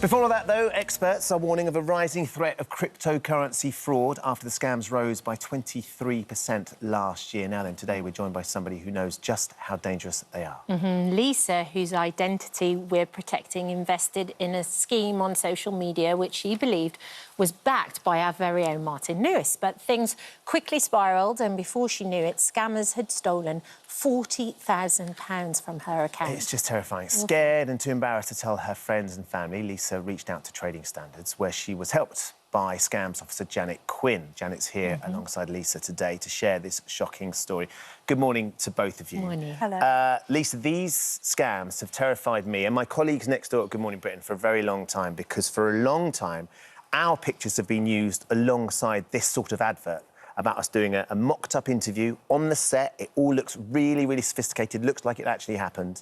Before all that, though, experts are warning of a rising threat of cryptocurrency fraud after the scams rose by 23% last year. Now then, today we're joined by somebody who knows just how dangerous they are. Lisa, whose identity we're protecting, invested in a scheme on social media which she believed was backed by our very own Martin Lewis. But things quickly spiralled, and before she knew it, scammers had stolen £40,000 from her account. It's just terrifying. Scared and too embarrassed to tell her friends and family, Lisa reached out to Trading Standards, where she was helped by scams officer Janet Quinn. Janet's here alongside Lisa today to share this shocking story. Good morning to both of you. Morning. Hello. Lisa, these scams have terrified me and my colleagues next door at Good Morning Britain for a very long time, because for a long time our pictures have been used alongside this sort of advert about us doing a mocked-up interview on the set. It all looks really, really sophisticated, looks like it actually happened,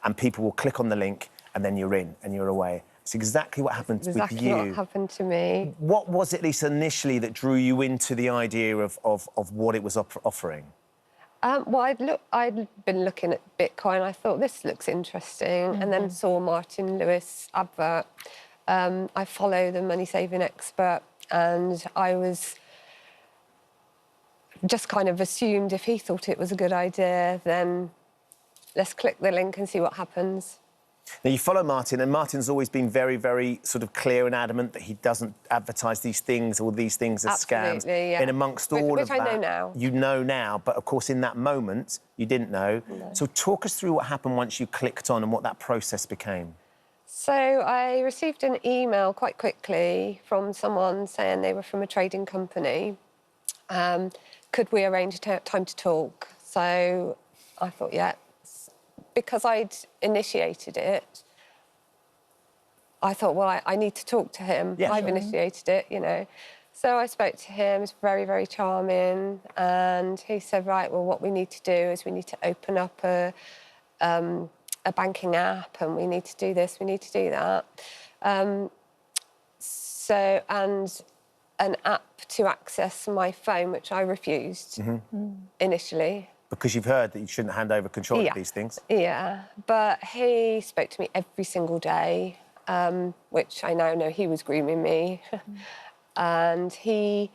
and people will click on the link and then you're in and you're away. It's exactly what happened with you. Exactly what happened to me. What was it, Lisa, initially that drew you into the idea of what it was offering? Well, I'd been looking at Bitcoin. I thought, this looks interesting, and then saw Martin Lewis advert. I follow the money-saving expert, and I was just kind of assumed if he thought it was a good idea, then let's click the link and see what happens. Now, you follow Martin, and Martin's always been very, very sort of clear and adamant that he doesn't advertise these things or these things as scams. Yeah. In amongst all which of that... I know now. You know now, but, of course, in that moment, you didn't know. No. So talk us through what happened once you clicked on and what that process became. So I received an email quite quickly from someone saying they were from a trading company. Could we arrange a time to talk? So I thought, yeah. Because I'd initiated it, I thought, well, I need to talk to him. Yeah, I've sure. initiated it, you know. So I spoke to him. He was very, very charming. And he said, right, well, what we need to do is we need to open up a banking app, and we need to do this, we need to do that. And an app to access my phone, which I refused initially. Because you've heard that you shouldn't hand over control of these things. Yeah, but he spoke to me every single day, which I now know he was grooming me. And he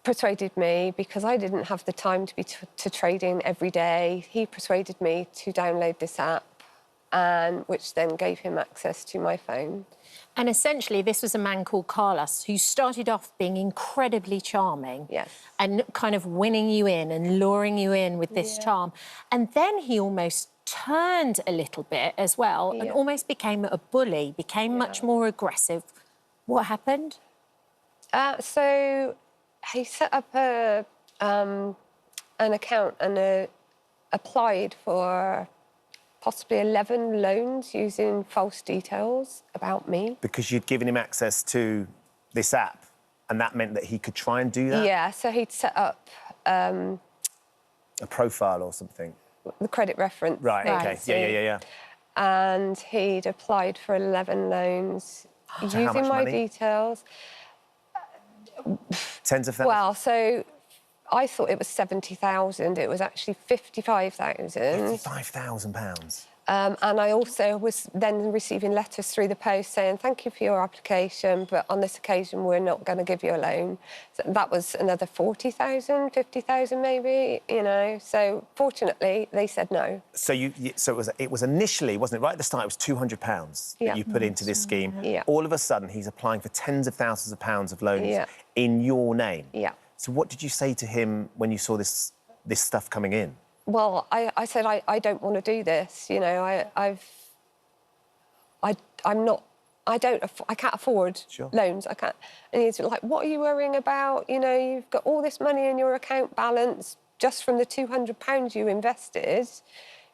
persuaded me, because I didn't have the time to be to trading every day, he persuaded me to download this app, which then gave him access to my phone. And essentially, this was a man called Carlos who started off being incredibly charming. Yes. And kind of winning you in and luring you in with this charm. And then he almost turned a little bit as well and almost became a bully, became much more aggressive. What happened? So he set up an account and applied for possibly 11 loans using false details about me. Because you'd given him access to this app, and that meant that he could try and do that? Yeah, so he'd set up... a profile or something? The credit reference. Right, OK. Yeah. And he'd applied for 11 loans So using how much my money? details. Tens of thousands? Well, so I thought it was 70,000. It was actually 55,000. £55,000? And I also was then receiving letters through the post saying, thank you for your application, but on this occasion, we're not going to give you a loan. So that was another 40,000, 50,000 maybe, you know. So fortunately, they said no. So it was initially, wasn't it, right at the start, it was £200 that you put into this scheme. Yeah. All of a sudden, he's applying for tens of thousands of pounds of loans in your name. Yeah. So what did you say to him when you saw this stuff coming in? Well, I said, I don't want to do this, you know, I can't afford loans, I can't. And he's like, what are you worrying about? You know, you've got all this money in your account balance just from the £200 you invested.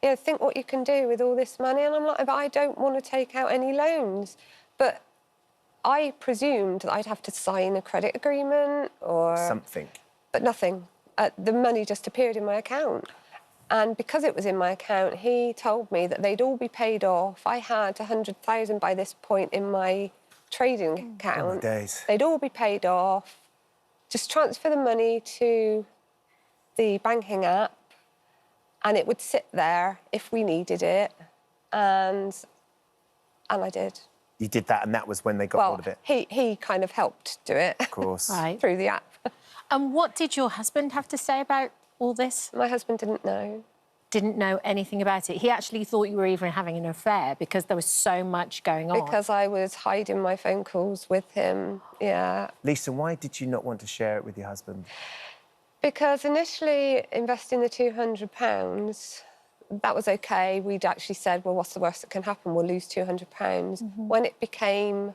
You know, think what you can do with all this money. And I'm like, but I don't want to take out any loans. But I presumed that I'd have to sign a credit agreement or... Something. But nothing. The money just appeared in my account. And because it was in my account, he told me that they'd all be paid off. I had 100,000 by this point in my trading account. Oh, my days. They'd all be paid off. Just transfer the money to the banking app, and it would sit there if we needed it. And I did. You did that, and that was when they got hold of it. He kind of helped do it. Of course. Right. Through the app. And what did your husband have to say about all this? My husband didn't know. Didn't know anything about it. He actually thought you were even having an affair because there was so much going on. Because I was hiding my phone calls with him, yeah. Lisa, why did you not want to share it with your husband? Because initially investing the £200, that was OK. We'd actually said, well, what's the worst that can happen? We'll lose £200. When it became,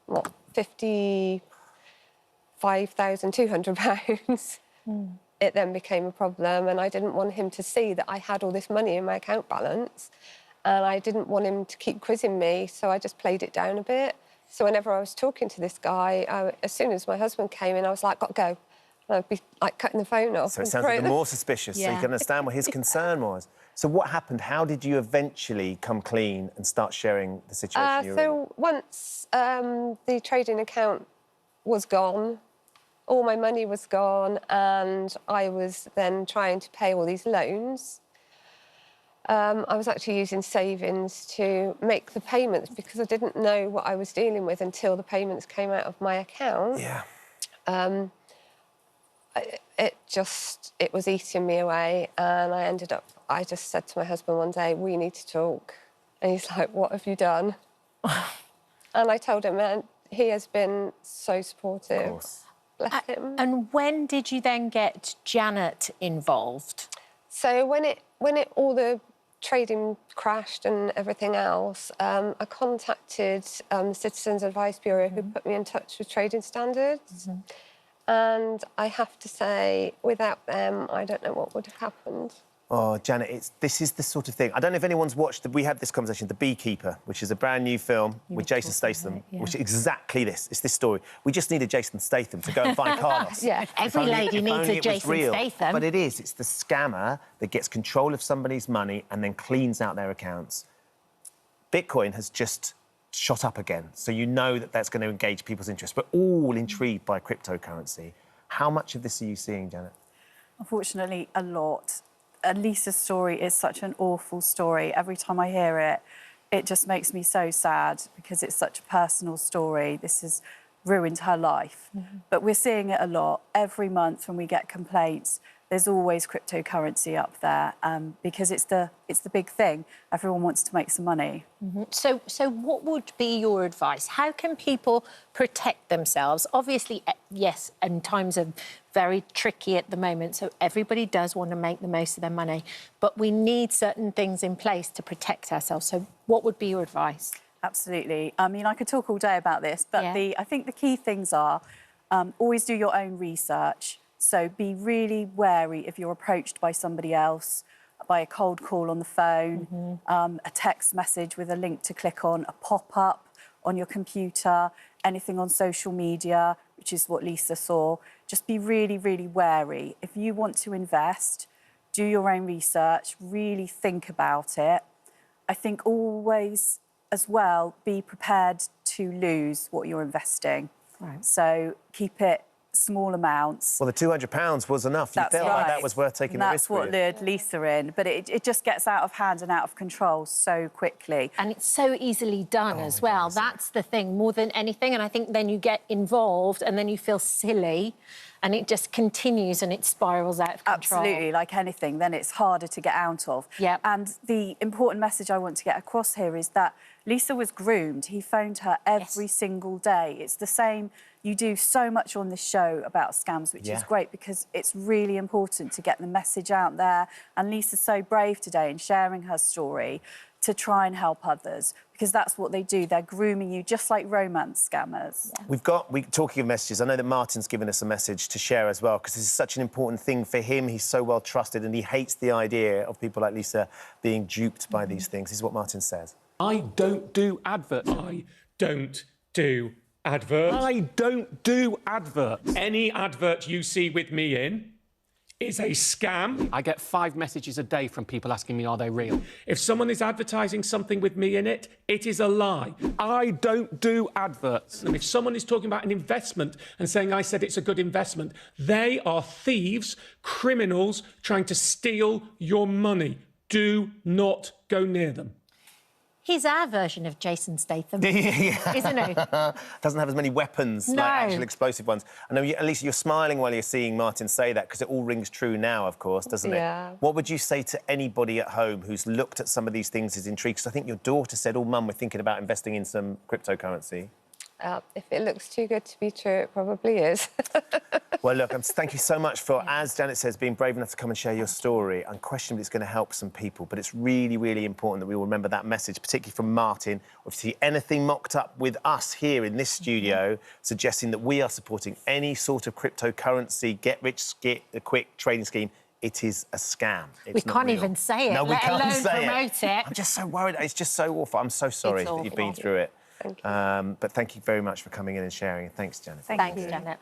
what, £55,200, it then became a problem, and I didn't want him to see that I had all this money in my account balance, and I didn't want him to keep quizzing me, so I just played it down a bit. So whenever I was talking to this guy, as soon as my husband came in, I was like, got to go. And I'd be, like, cutting the phone off. So it sounds even more suspicious, so you can understand what his concern was. So what happened? How did you eventually come clean and start sharing the situation you were in? So once the trading account was gone, all my money was gone, and I was then trying to pay all these loans. I was actually using savings to make the payments because I didn't know what I was dealing with until the payments came out of my account. Yeah. It was eating me away, and I just said to my husband one day, we need to talk. And he's like, what have you done? And I told him, and he has been so supportive. Of course. Bless him. And when did you then get Janet involved? So when all the trading crashed and everything else, I contacted the Citizens Advice Bureau, who put me in touch with Trading Standards. And I have to say, without them, I don't know what would have happened. Oh, Janet, this is the sort of thing. I don't know if anyone's watched, we had this conversation, The Beekeeper, which is a brand new film with Jason Statham, which is exactly this. It's this story. We just needed Jason Statham to go and find Carlos. Every lady needs a Jason Statham. But it is. It's the scammer that gets control of somebody's money and then cleans out their accounts. Bitcoin has just shot up again, so you know that that's going to engage people's interest. We're all intrigued by cryptocurrency. How much of this are you seeing, Janet? Unfortunately, a lot. Lisa's story is such an awful story. Every time I hear it, it just makes me so sad because it's such a personal story. This has ruined her life. But we're seeing it a lot. Every month when we get complaints, there's always cryptocurrency up there because it's the big thing. Everyone wants to make some money. So what would be your advice? How can people protect themselves? Obviously, yes, and times are very tricky at the moment, so everybody does want to make the most of their money, but we need certain things in place to protect ourselves. So what would be your advice? Absolutely. I mean, I could talk all day about this, but I think the key things are always do your own research. So be really wary if you're approached by somebody else, by a cold call on the phone, a text message with a link to click on, a pop-up on your computer, anything on social media, which is what Lisa saw. Just be really, really wary. If you want to invest, do your own research, really think about it. I think always, as well, be prepared to lose what you're investing. Right. So keep it small amounts. Well, the £200 was enough. You felt like that was worth taking the risk with. That's what lured Lisa in. But it just gets out of hand and out of control so quickly. And it's so easily done as well. That's the thing, more than anything. And I think then you get involved and then you feel silly and it just continues and it spirals out of control. Absolutely, like anything, then it's harder to get out of. Yep. And the important message I want to get across here is that Lisa was groomed. He phoned her every single day. It's the same. You do so much on this show about scams, which is great because it's really important to get the message out there. And Lisa's so brave today in sharing her story to try and help others because that's what they do. They're grooming you just like romance scammers. Talking of messages, I know that Martin's given us a message to share as well because this is such an important thing for him. He's so well trusted and he hates the idea of people like Lisa being duped by these things. This is what Martin says. I don't do adverts. I don't do adverts. I don't do adverts. Any advert you see with me in is a scam. I get 5 messages a day from people asking me, are they real? If someone is advertising something with me in it, it is a lie. I don't do adverts. And if someone is talking about an investment and saying I said it's a good investment, they are thieves, criminals trying to steal your money. Do not go near them. He's our version of Jason Statham, Yeah. isn't he? Doesn't have as many weapons, No. like actual explosive ones. I know, at least you're smiling while you're seeing Martin say that, because it all rings true now, of course, doesn't Yeah. it? What would you say to anybody at home who's looked at some of these things as intrigued? Because I think your daughter said, oh, Mum, we're thinking about investing in some cryptocurrency. If it looks too good to be true, it probably is. Well, look, thank you so much for, as Janet says, being brave enough to come and share your story. Unquestionably, it's going to help some people, but it's really, really important that we all remember that message, particularly from Martin. If you see anything mocked up with us here in this studio, suggesting that we are supporting any sort of cryptocurrency, get-rich-quick trading scheme, it is a scam. We can't even say it, no, we let can't alone say promote it. I'm just so worried. It's just so awful. I'm so sorry that you've been through it. Thank you. But thank you very much for coming in and sharing. Thanks, Janet. Thanks, Janet.